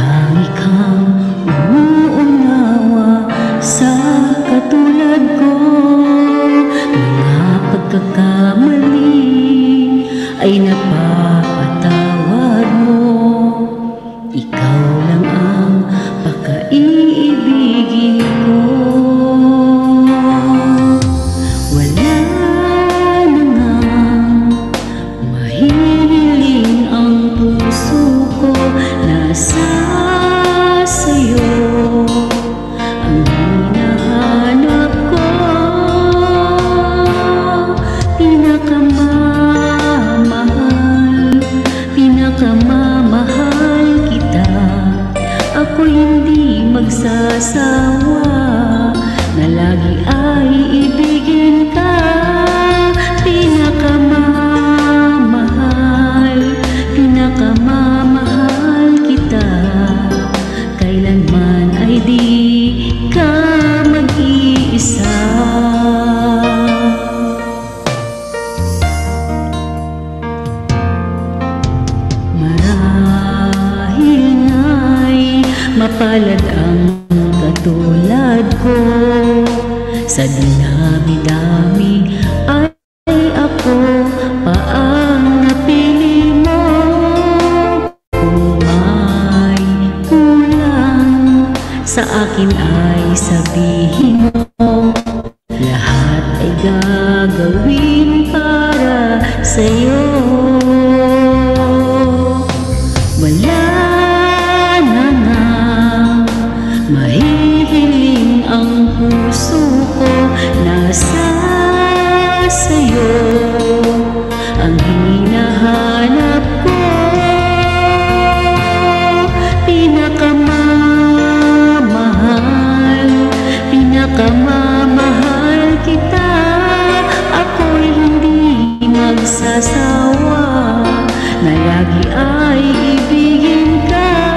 Lagi kang umuunawa sa katulad ko. Mga pagkakamali ay napapatawad mo. Ikaw lang ang pakaiibigin ko. Wala na ngang mahihiling ang puso ko. Nasa sa'yo ang hinahanap ko. Pinakamamahal kita. Ako'y hindi magsasawa na lagi ay ibigin ka. Pinakamamahal kita. Kailanman ay di ka mag-iisa. Marahil nga'y mapalad ang katulad ko. Sa dinami-dami ay ako pa ang napili mo. Kung may kulang sa akin ay sabihin mo. Lahat ay gagawin para sa'yo. Wala na ngang mahihiling ang puso ko. Nasa sa'yo ang hinahanap ko. Pinakamamahal kita. Ako'y hindi magsasawa na lagi ay ibigin ka.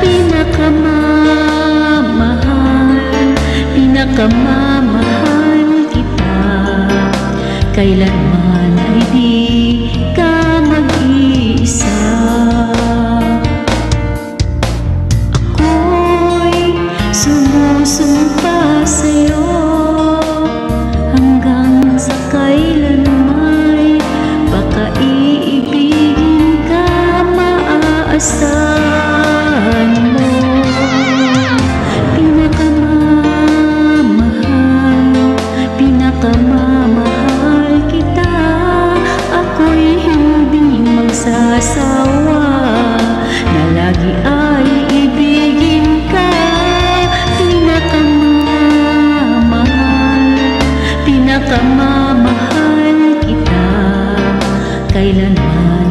Pinakamamahal kita. Kailanman ay di ka mag-iisa. Ako'y sumusumpa sa'yo hanggang sa kailanman pakaiibigin ka. Maaasahan mo. Pinakamamahal kita. Ako'y hindi magsasawa na lagi ay ibigin ka. Pinakamamahal kita. Kailanman